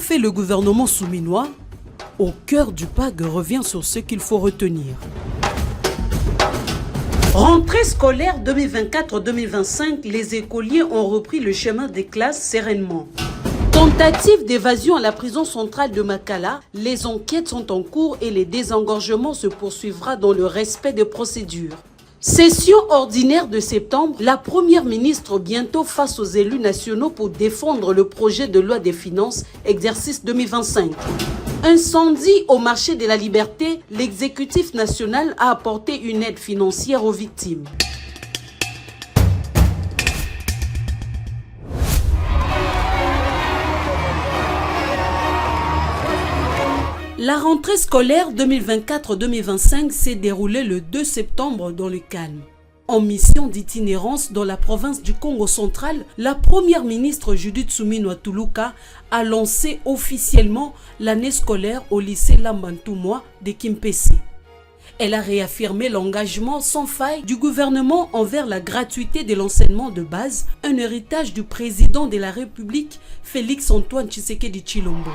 fait le gouvernement souminois? Au cœur du PAG revient sur ce qu'il faut retenir. Rentrée scolaire 2024-2025, les écoliers ont repris le chemin des classes sereinement. Tentative d'évasion à la prison centrale de Makala, les enquêtes sont en cours et le désengorgement se poursuivra dans le respect des procédures. Session ordinaire de septembre, la première ministre bientôt face aux élus nationaux pour défendre le projet de loi des finances, exercice 2025. Incendie au marché de la liberté, l'exécutif national a apporté une aide financière aux victimes. La rentrée scolaire 2024-2025 s'est déroulée le 2 septembre dans le calme. En mission d'itinérance dans la province du Congo central, la première ministre Judith Suminwa Tuluka a lancé officiellement l'année scolaire au lycée Lambantumwa de Kimpese. Elle a réaffirmé l'engagement sans faille du gouvernement envers la gratuité de l'enseignement de base, un héritage du président de la République, Félix-Antoine Tshisekedi Tshilombo.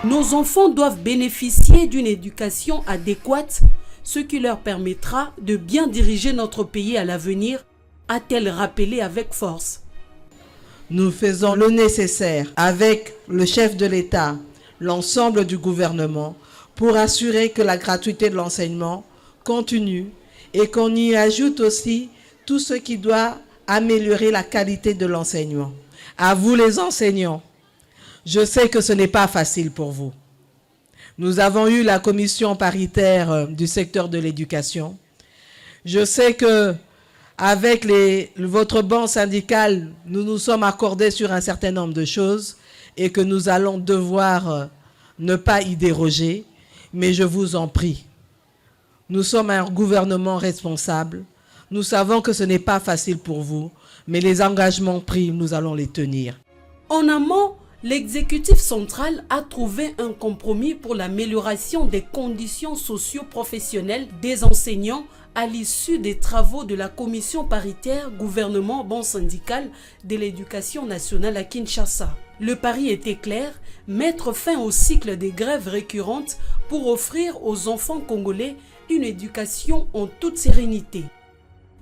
Nos enfants doivent bénéficier d'une éducation adéquate, ce qui leur permettra de bien diriger notre pays à l'avenir, a-t-elle rappelé avec force. Nous faisons le nécessaire avec le chef de l'État, l'ensemble du gouvernement, pour assurer que la gratuité de l'enseignement continue et qu'on y ajoute aussi tout ce qui doit améliorer la qualité de l'enseignement. À vous les enseignants, je sais que ce n'est pas facile pour vous. Nous avons eu la commission paritaire du secteur de l'éducation. Je sais que avec votre banc syndical, nous nous sommes accordés sur un certain nombre de choses et que nous allons devoir ne pas y déroger. Mais je vous en prie, nous sommes un gouvernement responsable. Nous savons que ce n'est pas facile pour vous, mais les engagements pris, nous allons les tenir. En amont, l'exécutif central a trouvé un compromis pour l'amélioration des conditions socio-professionnelles des enseignants à l'issue des travaux de la commission paritaire gouvernement-banc syndical de l'éducation nationale à Kinshasa. Le pari était clair, mettre fin au cycle des grèves récurrentes pour offrir aux enfants congolais une éducation en toute sérénité.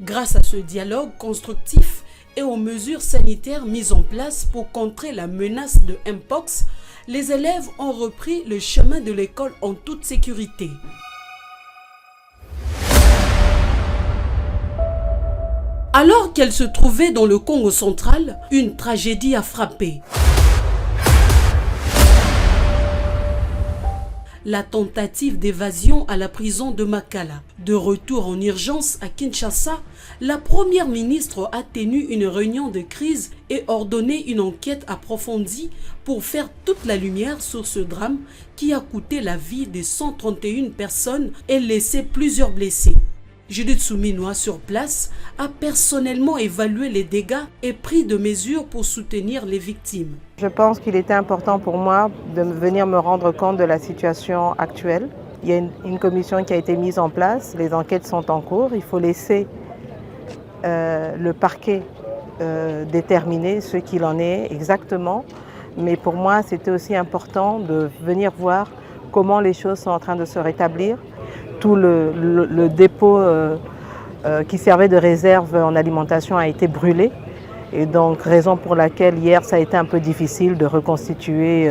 Grâce à ce dialogue constructif et aux mesures sanitaires mises en place pour contrer la menace de Mpox, les élèves ont repris le chemin de l'école en toute sécurité. Alors qu'elle se trouvait dans le Congo central, une tragédie a frappé. La tentative d'évasion à la prison de Makala. De retour en urgence à Kinshasa, la première ministre a tenu une réunion de crise et ordonné une enquête approfondie pour faire toute la lumière sur ce drame qui a coûté la vie de 131 personnes et laissé plusieurs blessés. Judith Suminwa, sur place, a personnellement évalué les dégâts et pris de mesures pour soutenir les victimes. Je pense qu'il était important pour moi de venir me rendre compte de la situation actuelle. Il y a une commission qui a été mise en place, les enquêtes sont en cours. Il faut laisser le parquet déterminer ce qu'il en est exactement. Mais pour moi, c'était aussi important de venir voir comment les choses sont en train de se rétablir. Tout le dépôt qui servait de réserve en alimentation a été brûlé. Et donc, raison pour laquelle hier, ça a été un peu difficile de reconstituer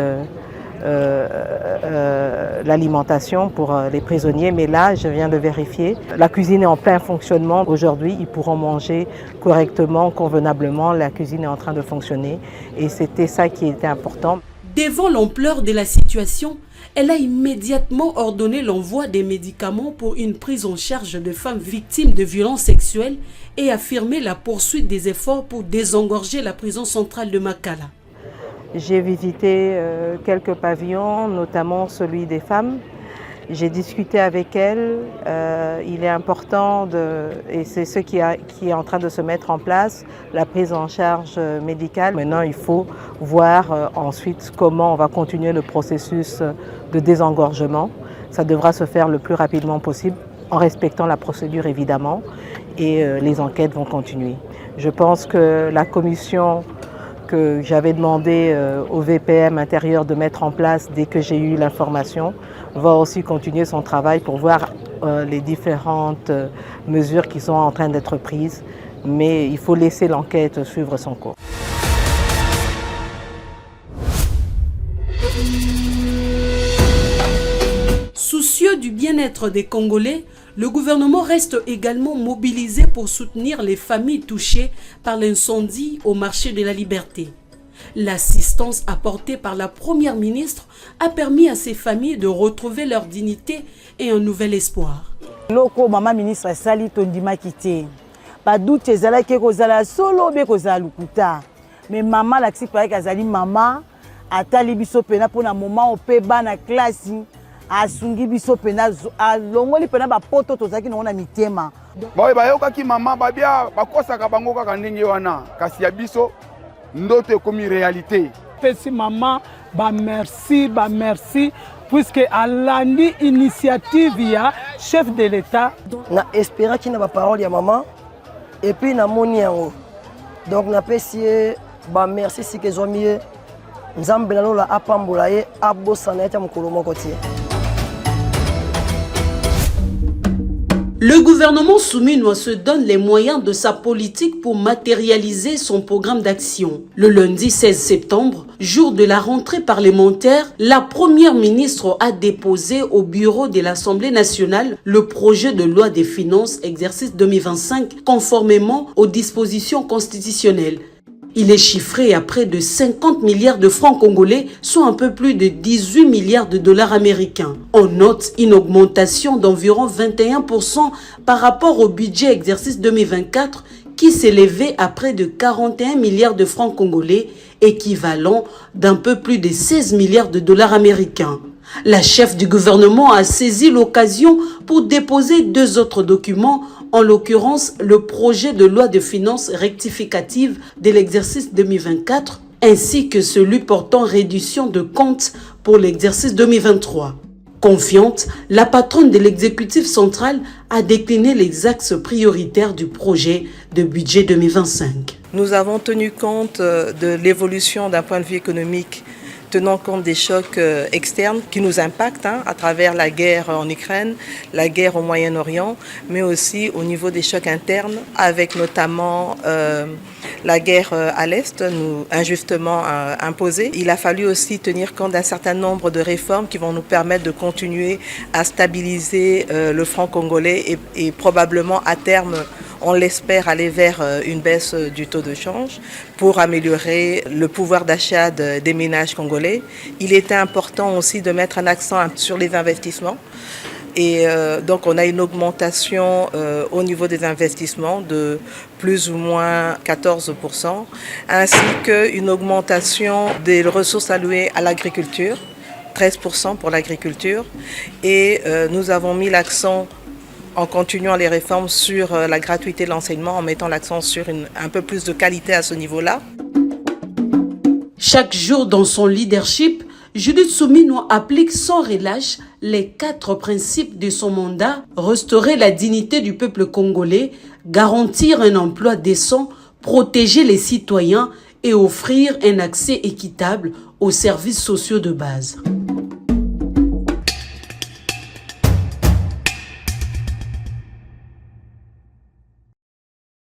l'alimentation pour les prisonniers. Mais là, je viens de vérifier. La cuisine est en plein fonctionnement. Aujourd'hui, ils pourront manger correctement, convenablement. La cuisine est en train de fonctionner. Et c'était ça qui était important. Devant l'ampleur de la situation, elle a immédiatement ordonné l'envoi des médicaments pour une prise en charge de femmes victimes de violences sexuelles et affirmé la poursuite des efforts pour désengorger la prison centrale de Makala. J'ai visité quelques pavillons, notamment celui des femmes. J'ai discuté avec elles. Il est important, et c'est ce qui est en train de se mettre en place, la prise en charge médicale. Maintenant, il faut voir ensuite comment on va continuer le processus de désengorgement. Ça devra se faire le plus rapidement possible, en respectant la procédure évidemment, et les enquêtes vont continuer. Je pense que la commission que j'avais demandé au VPM intérieur de mettre en place dès que j'ai eu l'information, va aussi continuer son travail pour voir les différentes mesures qui sont en train d'être prises. Mais il faut laisser l'enquête suivre son cours. Soucieux du bien-être des Congolais, le gouvernement reste également mobilisé pour soutenir les familles touchées par l'incendie au marché de la Liberté. L'assistance apportée par la première ministre a permis à ces familles de retrouver leur dignité et un nouvel espoir. Loko maman ministre sali tondima kité. Pas doute ezala ke kozala solo be kozala lukuta. Mais maman la ksipare kazali maman atali biso pena pona moment ope bana classe asungi biso pena alongoli pena ba poto tozaki na mitema. Ba yoka ki maman ba bia bakosaka bango kaka ndenge wana kasi ya biso ndoto ekomi réalité. Pesi maman ba merci puisque alandi initiative ya chef de l'État. Na espérant qu'il na ba parole ya maman et puis na moni yango. Donc na pesi ba merci si que zomié nzambe na lola apambola ye abosana ya mukolo moko tie. Le gouvernement souminois se donne les moyens de sa politique pour matérialiser son programme d'action. Le lundi 16 septembre, jour de la rentrée parlementaire, la première ministre a déposé au bureau de l'Assemblée nationale le projet de loi des finances exercice 2025 conformément aux dispositions constitutionnelles. Il est chiffré à près de 50 milliards de francs congolais, soit un peu plus de 18 milliards de dollars américains. On note une augmentation d'environ 21% par rapport au budget exercice 2024 qui s'élevait à près de 41 milliards de francs congolais, équivalent d'un peu plus de 16 milliards de dollars américains. La chef du gouvernement a saisi l'occasion pour déposer deux autres documents, en l'occurrence le projet de loi de finances rectificative de l'exercice 2024 ainsi que celui portant réduction de comptes pour l'exercice 2023. Confiante, la patronne de l'exécutif central a décliné les axes prioritaires du projet de budget 2025. Nous avons tenu compte de l'évolution d'un point de vue économique, tenant compte des chocs externes qui nous impactent à travers la guerre en Ukraine, la guerre au Moyen-Orient, mais aussi au niveau des chocs internes, avec notamment la guerre à l'Est, injustement imposée. Il a fallu aussi tenir compte d'un certain nombre de réformes qui vont nous permettre de continuer à stabiliser le franc congolais et probablement à terme, on l'espère, aller vers une baisse du taux de change pour améliorer le pouvoir d'achat des ménages congolais. Il était important aussi de mettre un accent sur les investissements. Et donc on a une augmentation au niveau des investissements de plus ou moins 14%, ainsi qu'une augmentation des ressources allouées à l'agriculture, 13% pour l'agriculture. Et nous avons mis l'accent en continuant les réformes sur la gratuité de l'enseignement, en mettant l'accent sur un peu plus de qualité à ce niveau-là. Chaque jour dans son leadership, Judith Souminois applique sans relâche les 4 principes de son mandat: restaurer la dignité du peuple congolais, garantir un emploi décent, protéger les citoyens et offrir un accès équitable aux services sociaux de base.